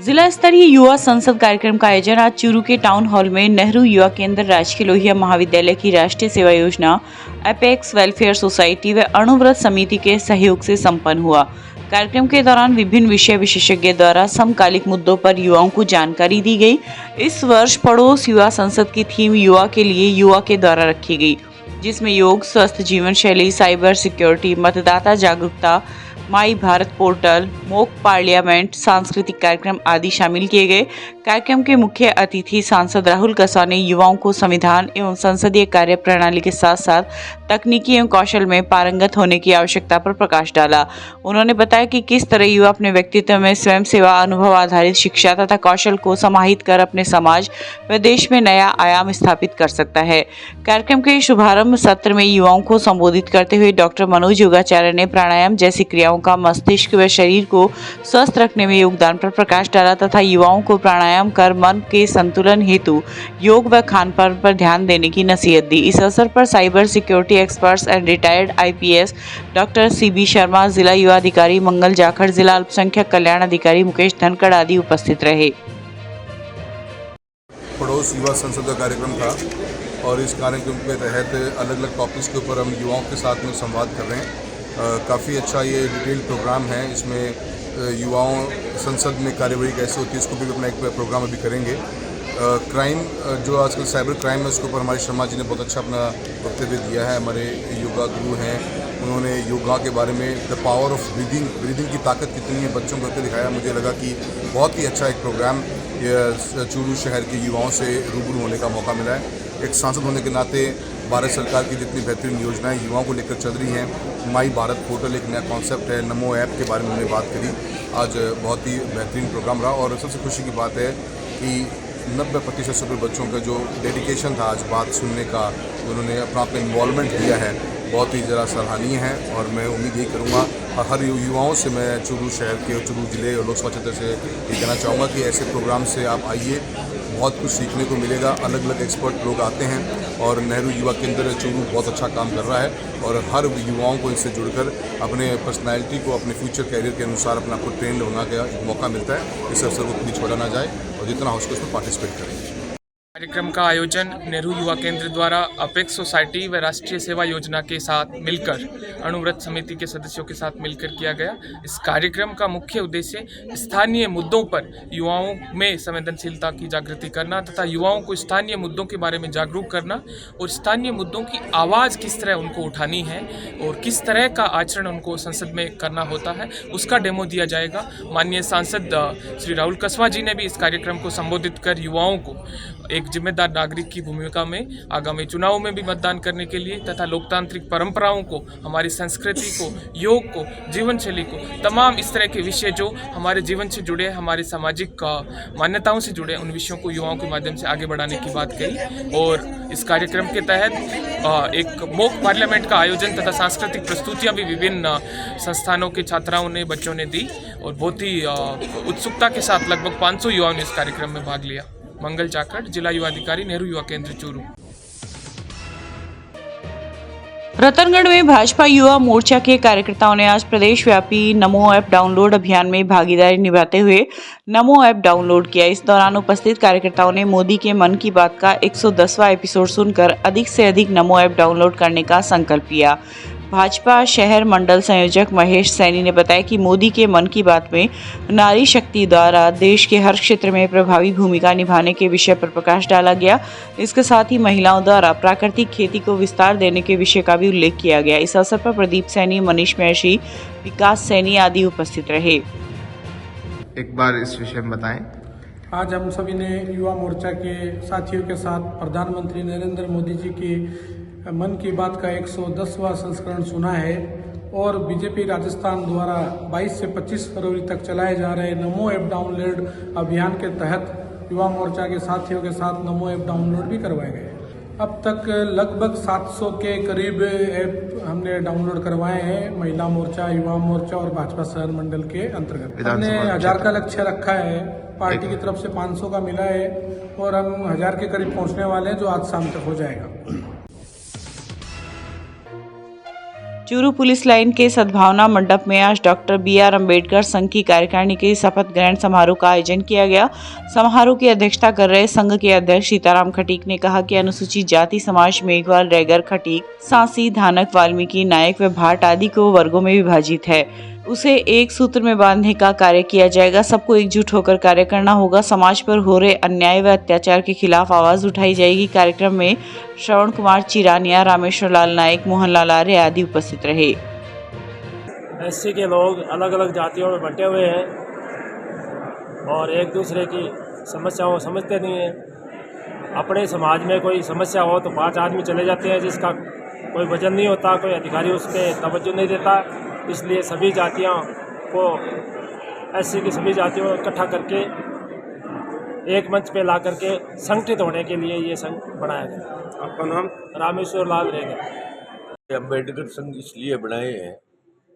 जिला स्तरीय युवा संसद कार्यक्रम का आयोजन आज चूरू के टाउन हॉल में नेहरू युवा केंद्र, राजकीय लोहिया महाविद्यालय की राष्ट्रीय सेवा योजना, एपेक्स वेलफेयर सोसाइटी व अणुव्रत समिति के सहयोग से संपन्न हुआ। कार्यक्रम के दौरान विभिन्न विषय विशेषज्ञ द्वारा समकालिक मुद्दों पर युवाओं को जानकारी दी गई। इस वर्ष पड़ोस युवा संसद की थीम युवा के लिए युवा के द्वारा रखी गई, जिसमें योग, स्वस्थ जीवन शैली, साइबर सिक्योरिटी, मतदाता जागरूकता, माई भारत पोर्टल, मॉक पार्लियामेंट, सांस्कृतिक कार्यक्रम आदि शामिल किए गए। कार्यक्रम के मुख्य अतिथि सांसद राहुल कस्वां ने युवाओं को संविधान एवं संसदीय कार्य प्रणाली के साथ साथ तकनीकी एवं कौशल में पारंगत होने की आवश्यकता पर प्रकाश डाला। उन्होंने बताया कि किस तरह युवा अपने व्यक्तित्व में स्वयं सेवा, अनुभव आधारित शिक्षा तथा कौशल को समाहित कर अपने समाज व देश में नया आयाम स्थापित कर सकता है। कार्यक्रम के शुभारंभ सत्र में युवाओं को संबोधित करते हुए डॉक्टर मनोज योगाचार्य ने प्राणायाम जैसी क्रियाओं का मस्तिष्क व शरीर को स्वस्थ रखने में योगदान पर प्रकाश डाला तथा युवाओं को प्राणायाम कर मन के संतुलन हेतु योग व खान पान पर ध्यान देने की नसीहत दी। इस अवसर पर cyber security experts and retired IPS doctor CB Sharma, जिला युवा अधिकारी मंगल जाखड़, जिला अल्पसंख्यक कल्याण अधिकारी मुकेश धनखड़ आदि उपस्थित रहे। पड़ोस युवा संसद का कार्यक्रम था और इस कार्यक्रम के तहत अलग अलग टॉपिक्स के ऊपर हम युवाओं के साथ में संवाद कर रहे हैं। काफ़ी अच्छा ये डिटेल प्रोग्राम है। इसमें युवाओं संसद में कार्यवाही कैसे होती है इसको भी अपना एक प्रोग्राम अभी करेंगे। क्राइम जो आजकल साइबर क्राइम है उसके ऊपर हमारे शर्मा जी ने बहुत अच्छा अपना वक्तव्य दिया है। हमारे योगा गुरु हैं, उन्होंने योगा के बारे में द पावर ऑफ ब्रीदिंग की ताकत कितनी है बच्चों को करके दिखाया। मुझे लगा कि बहुत ही अच्छा एक प्रोग्राम चूरू शहर के युवाओं से रूबरू होने का मौका मिला है। एक सांसद होने के नाते भारत सरकार की जितनी बेहतरीन योजनाएं युवाओं को लेकर चल रही हैं, माई भारत पोर्टल एक नया कॉन्सेप्ट है, नमो ऐप के बारे में हमने बात करी। आज बहुत ही बेहतरीन प्रोग्राम रहा और सबसे खुशी की बात है कि 90% से ऊपर बच्चों का जो डेडिकेशन था आज बात सुनने का, उन्होंने अपना इन्वॉल्वमेंट दिया है, बहुत ही ज़रा सराहनीय है। और मैं उम्मीद यही करूँगा हर युवाओं से मैं चूरू शहर के और चूरू जिले और लोकसभा क्षेत्र से ये कहना चाहूँगा कि ऐसे प्रोग्राम से आप आइए, बहुत कुछ सीखने को मिलेगा। अलग अलग एक्सपर्ट लोग आते हैं और नेहरू युवा केंद्र चूरू बहुत अच्छा काम कर रहा है और हर युवाओं को इससे जुड़कर अपने पर्सनैलिटी को अपने फ्यूचर कैरियर के अनुसार अपना खुद ट्रेंड होने का एक मौका मिलता है। इस अवसर को कभी छोड़ा ना जाए और जितना हो सके उसमें पार्टिसिपेट करें। कार्यक्रम का आयोजन नेहरू युवा केंद्र द्वारा अपेक्स सोसाइटी व राष्ट्रीय सेवा योजना के साथ मिलकर अणुव्रत समिति के सदस्यों के साथ मिलकर किया गया। इस कार्यक्रम का मुख्य उद्देश्य स्थानीय मुद्दों पर युवाओं में संवेदनशीलता की जागृति करना तथा युवाओं को स्थानीय मुद्दों के बारे में जागरूक करना और स्थानीय मुद्दों की आवाज़ किस तरह उनको उठानी है और किस तरह का आचरण उनको संसद में करना होता है, उसका डेमो दिया जाएगा। माननीय सांसद श्री राहुल कस्वां जी ने भी इस कार्यक्रम को संबोधित कर युवाओं को एक जिम्मेदार नागरिक की भूमिका में आगामी चुनाव में भी मतदान करने के लिए तथा लोकतांत्रिक परंपराओं को, हमारी संस्कृति को, योग को, जीवन शैली को, तमाम इस तरह के विषय जो हमारे जीवन से जुड़े, हमारे सामाजिक मान्यताओं से जुड़े, उन विषयों को युवाओं के माध्यम से आगे बढ़ाने की बात कही। और इस कार्यक्रम के तहत एक मॉक पार्लियामेंट का आयोजन तथा सांस्कृतिक प्रस्तुतियाँ भी विभिन्न संस्थानों के छात्राओं ने, बच्चों ने दी और बहुत ही उत्सुकता के साथ लगभग 500 युवाओं ने इस कार्यक्रम में भाग लिया। मंगल जाखड़, जिला युवा अधिकारी, नेहरू युवा केंद्र चूरू। रतनगढ़ में भाजपा युवा मोर्चा के कार्यकर्ताओं ने आज प्रदेश व्यापी नमो ऐप डाउनलोड अभियान में भागीदारी निभाते हुए नमो ऐप डाउनलोड किया। इस दौरान उपस्थित कार्यकर्ताओं ने मोदी के मन की बात का 110वां एपिसोड सुनकर अधिक से अधिक नमो ऐप डाउनलोड करने का संकल्प लिया। भाजपा शहर मंडल संयोजक महेश सैनी ने बताया कि मोदी के मन की बात में नारी शक्ति द्वारा देश के हर क्षेत्र में प्रभावी भूमिका निभाने के विषय पर प्रकाश डाला गया। इसके साथ ही महिलाओं द्वारा प्राकृतिक खेती को विस्तार देने के विषय का भी उल्लेख किया गया। इस अवसर पर प्रदीप सैनी, मनीष महर्षि, विकास सैनी आदि उपस्थित रहे। एक बार इस विषय में बताएं। आज हम सभी ने युवा मोर्चा के साथियों के साथ प्रधानमंत्री नरेंद्र मोदी जी की मन की बात का 110वां संस्करण सुना है और बीजेपी राजस्थान द्वारा 22 से 25 फरवरी तक चलाए जा रहे नमो ऐप डाउनलोड अभियान के तहत युवा मोर्चा के साथियों के साथ नमो ऐप डाउनलोड भी करवाए गए। अब तक लगभग 700 के करीब ऐप हमने डाउनलोड करवाए हैं, महिला मोर्चा, युवा मोर्चा और भाजपा शहर मंडल के अंतर्गत। हमने 1000 का लक्ष्य रखा है, पार्टी की तरफ से 500 का मिला है और हम 1000 के करीब पहुंचने वाले हैं, जो आज शाम तक हो जाएगा। चूरू पुलिस लाइन के सद्भावना मंडप में आज डॉक्टर BR अम्बेडकर संघ की कार्यकारिणी के शपथ ग्रहण समारोह का आयोजन किया गया। समारोह की अध्यक्षता कर रहे संघ के अध्यक्ष सीताराम खटीक ने कहा कि अनुसूचित जाति समाज मेघवाल, रैगर, खटीक, सांसी, धानक, वाल्मीकि, नायक व भाट आदि को वर्गों में विभाजित है, उसे एक सूत्र में बांधने का कार्य किया जाएगा। सबको एकजुट होकर कार्य करना होगा। समाज पर हो रहे अन्याय व अत्याचार के खिलाफ आवाज उठाई जाएगी। कार्यक्रम में श्रवण कुमार चिरानिया, रामेश्वर लाल नायक, मोहनलाल आर्य आदि उपस्थित रहे। एससी के लोग अलग अलग जातियों में बंटे हुए हैं और एक दूसरे की समस्याओं को समझते नहीं हैं। अपने समाज में कोई समस्या हो तो 5 आदमी चले जाते हैं, जिसका कोई वजन नहीं होता, कोई अधिकारी उस पर तवज्जो नहीं देता। इसलिए सभी जातियों को, एससी की सभी जातियों को इकट्ठा करके एक मंच पे ला करके संगठित होने के लिए ये संघ बनाया गया। आपका नाम? रामेश्वर लाल रहेगा। अम्बेडकर संघ इसलिए बनाए हैं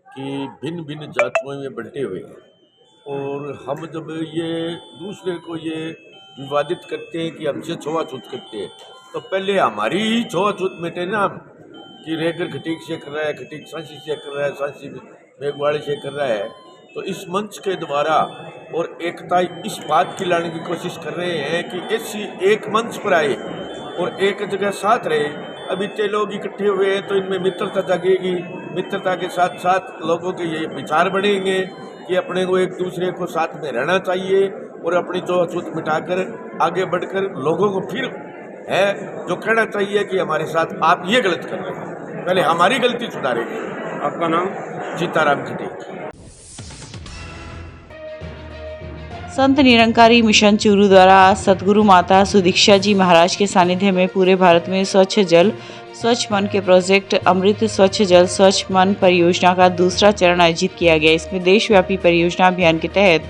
कि भिन्न भिन्न जातियों में बंटे हुए हैं और हम जब ये दूसरे को ये विवादित करते हैं कि हमसे छुआछूत करते हैं, तो पहले हमारी ही छुआछूत मिटे ना, कि रेगर खटीक से कर रहा है, खटीक सांसी से कर रहा है, सांसी मेघवाड़ी से कर रहा है। तो इस मंच के द्वारा और एकता इस बात की लाने की कोशिश कर रहे हैं कि ऐसी एक मंच पर आए और एक जगह साथ रहे। अब इतने लोग इकट्ठे हुए हैं तो इनमें मित्रता जागेगी। मित्रता के साथ साथ लोगों के ये विचार बढ़ेंगे कि अपने को एक दूसरे को साथ में रहना चाहिए और अपनी छुआछूत मिटाकर आगे बढ़कर लोगों को फिर है जो कहना चाहिए कि हमारे साथ आप ये गलत कर रहे हैं, पहले हमारी गलती सुधारेंगे। आपका नाम? सीताराम खटीक। संत निरंकारी मिशन चूरू द्वारा आज सतगुरु माता सुदीक्षा जी महाराज के सानिध्य में पूरे भारत में स्वच्छ जल स्वच्छ मन के प्रोजेक्ट अमृत स्वच्छ जल स्वच्छ मन परियोजना का दूसरा चरण आयोजित किया गया। इसमें देशव्यापी परियोजना अभियान के तहत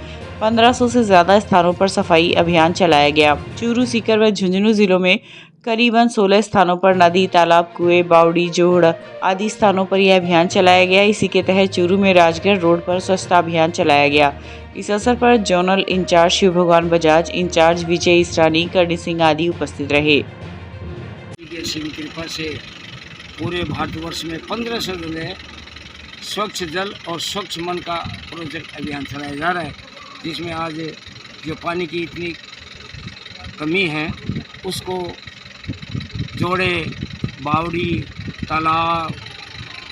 1500 से ज्यादा स्थानों पर सफाई अभियान चलाया गया। चूरू, सीकर व झुंझुनू जिलों में करीबन 16 स्थानों पर नदी, तालाब, कुएं, बावड़ी, जोड़ आदि स्थानों पर यह अभियान चलाया गया। इसी के तहत चूरू में राजगढ़ रोड पर स्वच्छता अभियान चलाया गया। इस अवसर पर जोनल इंचार्ज शिव भगवान बजाज, इंचार्ज विजय इसरानी, करणी सिंह आदि उपस्थित रहे। की कृपा से पूरे भारतवर्ष में 1500 जगह स्वच्छ जल और स्वच्छ मन का प्रोजेक्ट अभियान चलाया जा रहा है, जिसमें आज जो पानी की इतनी कमी है उसको जोड़े, बावड़ी, तालाब,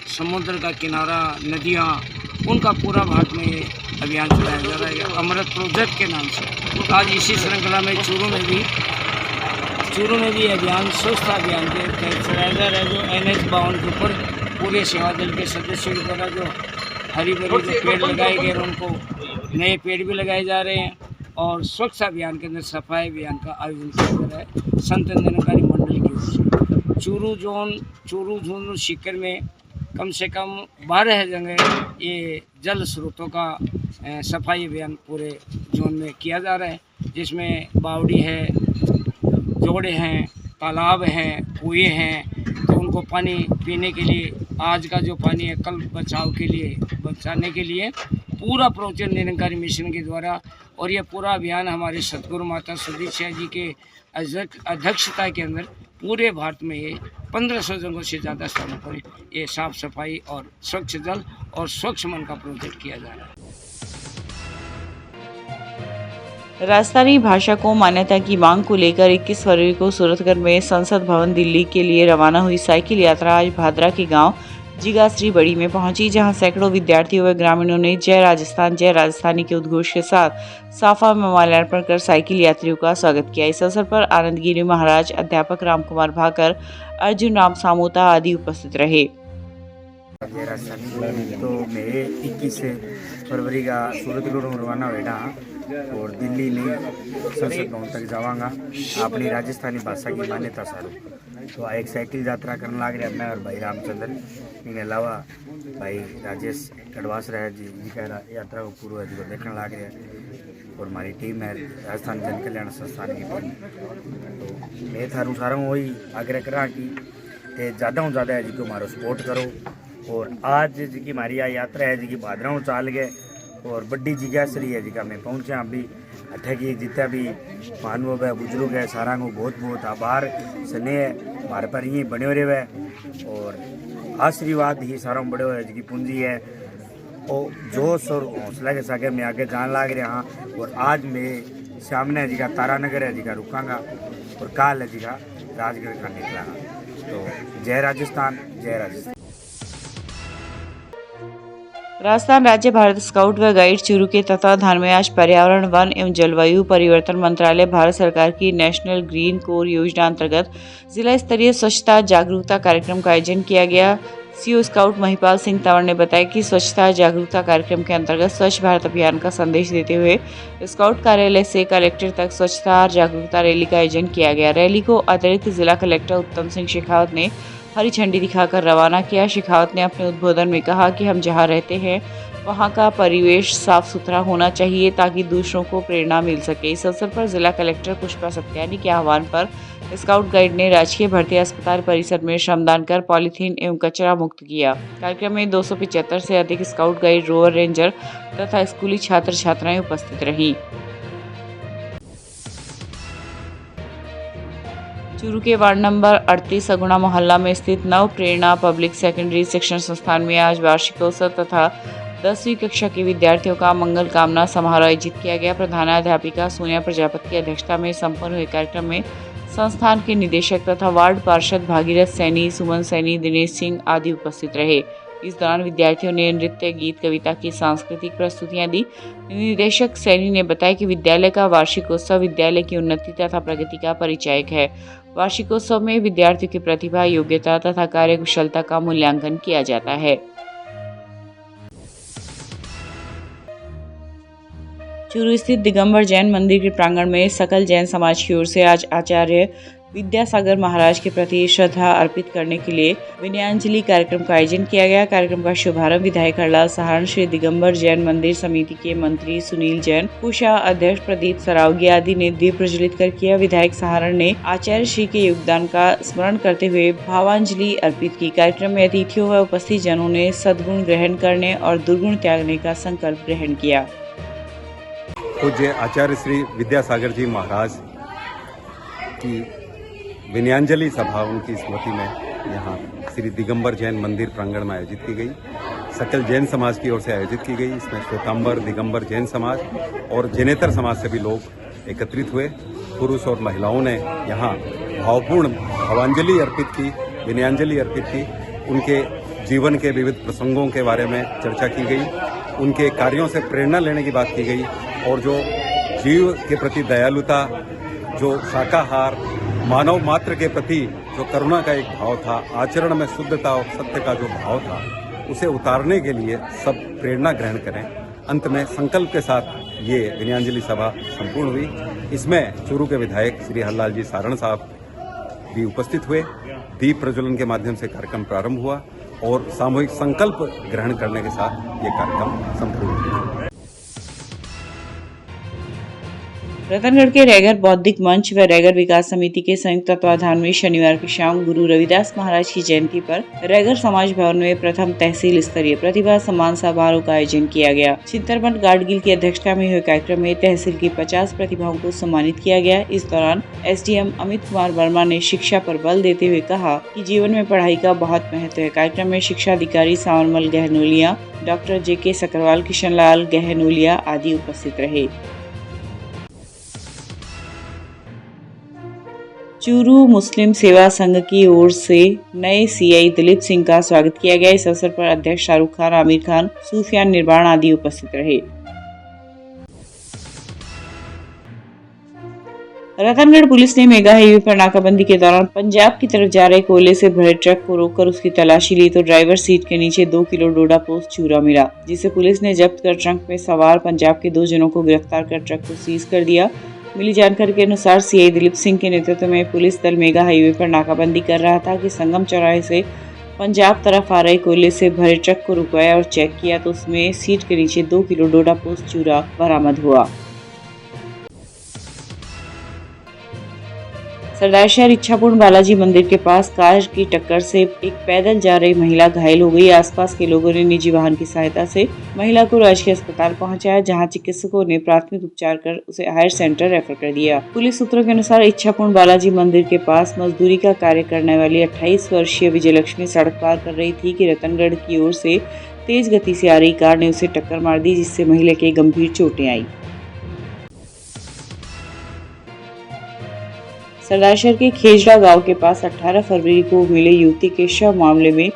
समुद्र का किनारा, नदियाँ, उनका पूरा भारत में ये अभियान चलाया जा रहा है अमृत प्रोजेक्ट के नाम से। आज इसी श्रृंखला में चूरू में भी अभियान स्वच्छता अभियान के तहत चलाया जा रहा है, जो NH 52 के ऊपर पूरे सेवा दल के सदस्यों के द्वारा जो हरी भरी जो पेड़ लगाए गए उनको नए पेड़ भी लगाए जा रहे हैं और स्वच्छ अभियान के अंदर सफाई अभियान का आयोजन किया जा रहा है संत निरंकारी मंडल की ओर से। चूरू झुंझुनू सीकर में कम से कम 12 जगह ये जल स्रोतों का सफाई अभियान पूरे जोन में किया जा रहा है, जिसमें बावड़ी है, जोड़े हैं, तालाब हैं, कुएं हैं, तो उनको पानी पीने के लिए, आज का जो पानी है कल बचाने के लिए पूरा प्रोजेक्ट निरंकारी मिशन के द्वारा। और ये पूरा अभियान हमारे सतगुरु माता सुदीक्षा जी के अध्यक्षता के अंदर पूरे भारत में ये 1500 जगहों से ज़्यादा स्थानों पर ये साफ सफाई और स्वच्छ जल और स्वच्छ मन का प्रोजेक्ट किया जा रहा है। राजस्थानी भाषा को मान्यता की मांग को लेकर 21 फरवरी को सूरतगढ़ में संसद भवन दिल्ली के लिए रवाना हुई साइकिल यात्रा आज भादरा के गांव जिगाश्री बड़ी में पहुंची, जहां सैकड़ों विद्यार्थियों व ग्रामीणों ने जय राजस्थानी के उद्घोष के साथ साफा में माल्यार्पण कर साइकिल यात्रियों का स्वागत किया। इस अवसर पर आनंदगिरी महाराज, अध्यापक रामकुमार भाकर, अर्जुन राम सामोता आदि उपस्थित रहे। जय राजस्थानी तो मैं 21 फरवरी का सूरतगढ़ रवाना हुआ और दिल्ली में संसद भवन तक जावांगा अपनी राजस्थानी भाषा की मान्यता सारू। तो एक साइकिल यात्रा करने लग रहा मैं और भाई रामचंद्र, इनके अलावा भाई राजेश कड़वास रहे जी का यात्रा को पूरा जी को देखने लग रहे हैं और हमारी टीम है राजस्थान जन कल्याण संस्थान की टीम। तो मैं थारू सारा वही आग्रह करा कि ज़्यादा से ज़्यादा है जी को हमारा सपोर्ट करो। और आज जी हमारी यात्रा है जी की भादराओं चाल गए और बड़ी जिज्ञासरी है जी का मैं पहुँचा अभी अठे की जितना भी मानव है बुजुर्ग है सारा को बहुत बहुत आभार स्नेह हमारे पर यही बने रहे और आशीर्वाद ही सारों बड़े हो की पूंजी है और जोश और हौसला के सागर में आगे जान लाग रहे हाँ। और आज मैं सामने है जी का तारानगर है जी का रुकांगा और काल है जी का राजगढ़ का निकला। तो जय राजस्थान, जय राजस्थान। राजस्थान राज्य भारत स्काउट व गाइड चूरू के तत्वाधान में आज पर्यावरण, वन एवं जलवायु परिवर्तन मंत्रालय, भारत सरकार की नेशनल ग्रीन कोर योजना अंतर्गत जिला स्तरीय स्वच्छता जागरूकता कार्यक्रम का आयोजन किया गया। सीओ स्काउट महिपाल सिंह तंवर ने बताया कि स्वच्छता जागरूकता कार्यक्रम के अंतर्गत स्वच्छ भारत अभियान का संदेश देते हुए स्काउट कार्यालय से कलेक्टर तक स्वच्छता जागरूकता रैली का आयोजन किया गया। रैली को अतिरिक्त जिला कलेक्टर उत्तम सिंह शेखावत ने हरी झंडी दिखाकर रवाना किया। शेखावत ने अपने उद्बोधन में कहा कि हम जहां रहते हैं वहां का परिवेश साफ सुथरा होना चाहिए ताकि दूसरों को प्रेरणा मिल सके। इस अवसर पर जिला कलेक्टर पुष्पा सत्यानी के आह्वान पर स्काउट गाइड ने राजकीय भर्ती अस्पताल परिसर में श्रमदान कर पॉलीथीन एवं कचरा मुक्त किया। कार्यक्रम में 275 से अधिक स्काउट गाइड, रोवर रेंजर तथा स्कूली छात्र छात्राएं उपस्थित रहीं। चूरू के वार्ड नंबर 38 अगुणा मोहल्ला में स्थित नव प्रेरणा पब्लिक सेकेंडरी शिक्षण संस्थान में आज वार्षिकोत्सव तथा 10वीं कक्षा के विद्यार्थियों का मंगल कामना समारोह आयोजित किया गया। प्रधानाध्यापिका सोनिया प्रजापति की अध्यक्षता में संपन्न हुए कार्यक्रम में संस्थान के निदेशक तथा वार्ड पार्षद भागीरथ सैनी, सुमन सैनी, दिनेश सिंह आदि उपस्थित रहे। इस दौरान विद्यार्थियों ने नृत्य, गीत, कविता की सांस्कृतिक प्रस्तुतियां दी। निदेशक सैनी ने बताया कि विद्यालय का वार्षिकोत्सव विद्यालय की उन्नति तथा प्रगति का परिचायक है। वार्षिकोत्सव में विद्यार्थियों की प्रतिभा, योग्यता तथा कार्यकुशलता का मूल्यांकन किया जाता है। चूरू स्थित दिगंबर जैन मंदिर के प्रांगण में सकल जैन समाज की ओर से आज आचार्य विद्यासागर महाराज के प्रति श्रद्धा अर्पित करने के लिए विनयाञ्जलि कार्यक्रम का आयोजन किया गया। कार्यक्रम का शुभारंभ विधायक हरलाल सहारण, श्री दिगंबर जैन मंदिर समिति के मंत्री सुनील जैन, कुशा अध्यक्ष प्रदीप सरावगी आदि ने दीप प्रज्वलित कर किया। विधायक सहारण ने आचार्य श्री के योगदान का स्मरण करते हुए भावांजलि अर्पित की। कार्यक्रम में अतिथियों व उपस्थित जनों ने सद्गुण ग्रहण करने और दुर्गुण त्यागने का संकल्प ग्रहण किया। पूज्य आचार्य श्री विद्यासागर जी महाराज की विनयाञ्जलि सभा उनकी स्मृति में यहाँ श्री दिगंबर जैन मंदिर प्रांगण में आयोजित की गई। सकल जैन समाज की ओर से आयोजित की गई। इसमें श्वेतांबर, दिगंबर जैन समाज और जैनेतर समाज से भी लोग एकत्रित हुए। पुरुष और महिलाओं ने यहाँ भावपूर्ण भावांजलि अर्पित की, विनयाञ्जलि अर्पित की। उनके जीवन के विविध प्रसंगों के बारे में चर्चा की गई, उनके कार्यों से प्रेरणा लेने की बात की गई और जो जीव के प्रति दयालुता, जो शाकाहार, मानव मात्र के प्रति जो करुणा का एक भाव था, आचरण में शुद्धता और सत्य का जो भाव था, उसे उतारने के लिए सब प्रेरणा ग्रहण करें। अंत में संकल्प के साथ ये विनयाञ्जलि सभा संपूर्ण हुई। इसमें चूरू के विधायक श्री हरलाल जी सारण साहब भी उपस्थित हुए। दीप प्रज्वलन के माध्यम से कार्यक्रम प्रारंभ हुआ और सामूहिक संकल्प ग्रहण करने के साथ ये कार्यक्रम संपूर्ण हुआ। रतनगढ़ के रैगर बौद्धिक मंच व रैगर विकास समिति के संयुक्त तत्वाधान में शनिवार की शाम गुरु रविदास महाराज की जयंती पर रैगर समाज भवन में प्रथम तहसील स्तरीय प्रतिभा सम्मान समारोह का आयोजन किया गया। चिंतरमठ गाडगिल की अध्यक्षता में हुए कार्यक्रम में तहसील की 50 प्रतिभाओं को सम्मानित किया गया। इस दौरान एसडीएम अमित कुमार वर्मा ने शिक्षा पर बल देते हुए कहा कि जीवन में पढ़ाई का बहुत महत्व है। कार्यक्रम में शिक्षा अधिकारी सांवरमल गहनोलिया, डॉक्टर JK सकरवाल, किशन लाल गहनोलिया आदि उपस्थित रहे। चूरू मुस्लिम सेवा संघ की ओर से नए CI दिलीप सिंह का स्वागत किया गया। इस अवसर पर अध्यक्ष शाहरुख खान, आमिर खान, सूफियान निर्वाण आदि उपस्थित रहे। रतनगढ़ पुलिस ने मेगा हाईवे पर नाकाबंदी के दौरान पंजाब की तरफ जा रहे कोयले से भरे ट्रक को रोककर उसकी तलाशी ली तो ड्राइवर सीट के नीचे 2 किलो डोडा पोस्त चूरा मिला, जिसे पुलिस ने जब्त कर ट्रक में सवार पंजाब के 2 जनों को गिरफ्तार कर ट्रक को सीज कर दिया। मिली जानकारी के अनुसार CI दिलीप सिंह के नेतृत्व में पुलिस दल मेगा हाईवे पर नाकाबंदी कर रहा था कि संगम चौराहे से पंजाब तरफ आ रहे कोयले से भरे ट्रक को रुकवाया और चेक किया तो उसमें सीट के नीचे 2 किलो डोडा पोस्त चूरा बरामद हुआ। सरदारशहर इच्छापुर बालाजी मंदिर के पास कार की टक्कर से एक पैदल जा रही महिला घायल हो गई। आसपास के लोगों ने निजी वाहन की सहायता से महिला को राजकीय अस्पताल पहुंचाया, जहां चिकित्सकों ने प्राथमिक उपचार कर उसे हायर सेंटर रेफर कर दिया। पुलिस सूत्रों के अनुसार इच्छापुर बालाजी मंदिर के पास मजदूरी का कार्य करने वाली 28 वर्षीय विजयलक्ष्मी सड़क पार कर रही थी कि रतनगढ़ की ओर से तेज गति से आ रही कार ने उसे टक्कर मार दी, जिससे महिला के गंभीर चोटें आई। सरदारशहर के खेजड़ा गांव के पास 18 फरवरी को मिले युवती के शव मामले में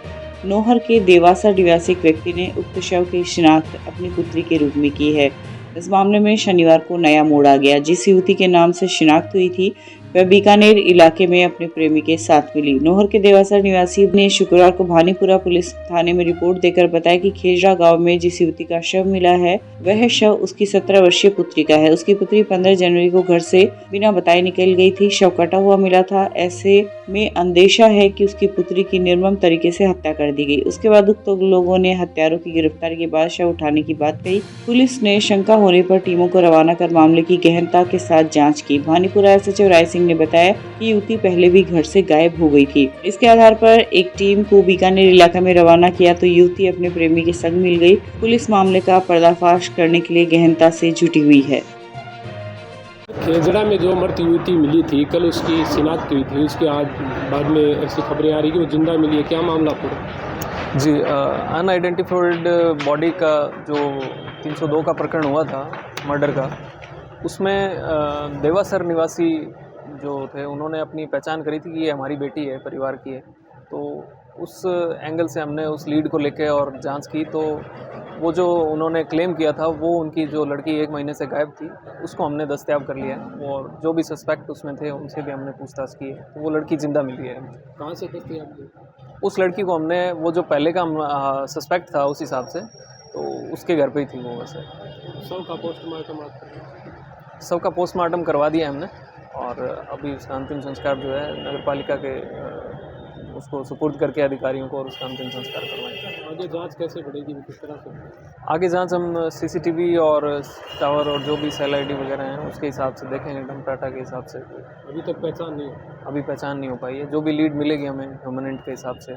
नोहर के देवासा निवासी एक व्यक्ति ने उक्त शव की शिनाख्त अपनी पुत्री के रूप में की है। इस मामले में शनिवार को नया मोड़ आ गया। जिस युवती के नाम से शिनाख्त हुई थी वह बीकानेर इलाके में अपने प्रेमी के साथ मिली। नोहर के देवासा निवासी ने शुक्रवार को भानीपुरा पुलिस थाने में रिपोर्ट देकर बताया कि खेजड़ा गांव में जिस युवती का शव मिला है वह शव उसकी 17 वर्षीय पुत्री का है। उसकी पुत्री 15 जनवरी को घर से बिना बताए निकल गई थी। शव कटा हुआ मिला था। ऐसे में अंदेशा है कि उसकी पुत्री की निर्मम तरीके से हत्या कर दी गई। उसके बाद उक्त लोगों ने हत्यारों की गिरफ्तारी के बाद शव उठाने की बात कही। पुलिस ने शंका होने पर टीमों को रवाना कर मामले की गहनता के साथ जाँच की। भानीपुरा एसएचओ राय सिंह ने बताया कि युवती पहले भी घर से गायब हो गई थी। इसके आधार पर एक टीम को बीकानेर इलाका में रवाना किया तो युवती अपने प्रेमी के संग मिल गई। पुलिस मामले का पर्दाफाश करने के लिए गहनता से जुटी हुई है। खेजड़ा में जो मृत युवती मिली थी, कल उसकी शिनाख्त हुई थी, उसके बाद में ऐसी खबरें आ रही कि वो जिंदा मिली है। क्या मामला पूरा? जी, अनआइडेंटिफाइड बॉडी का जो 302 का प्रकरण हुआ था मर्डर का, उसमें देवासर निवासी जो थे उन्होंने अपनी पहचान करी थी कि ये हमारी बेटी है, परिवार की है। तो उस एंगल से हमने उस लीड को लेके और जांच की तो वो जो उन्होंने क्लेम किया था वो उनकी जो लड़की 1 महीने से गायब थी उसको हमने दस्तयाब कर लिया है और जो भी सस्पेक्ट उसमें थे उनसे भी हमने पूछताछ की है। तो वो लड़की जिंदा मिली है। कहाँ से दस्तयाब की? उस लड़की को हमने वो जो पहले का सस्पेक्ट था उस हिसाब से तो उसके घर पे ही थी वो। वैसे शव का पोस्टमार्टम करवा दिया हमने और अभी उसका अंतिम संस्कार जो है नगर पालिका के उसको सुपुर्द करके अधिकारियों को और उसका अंतिम संस्कार करवाएंगे। आगे जांच कैसे बढ़ेगी, किस तरह से? आगे जांच हम सीसीटीवी और टावर और जो भी सेल आईडी वगैरह हैं उसके हिसाब से देखेंगे, डम डाटा के हिसाब से। अभी तक पहचान नहीं हो? अभी पहचान नहीं हो पाई है। जो भी लीड मिलेगी हमें ह्यूमनेंट के हिसाब से।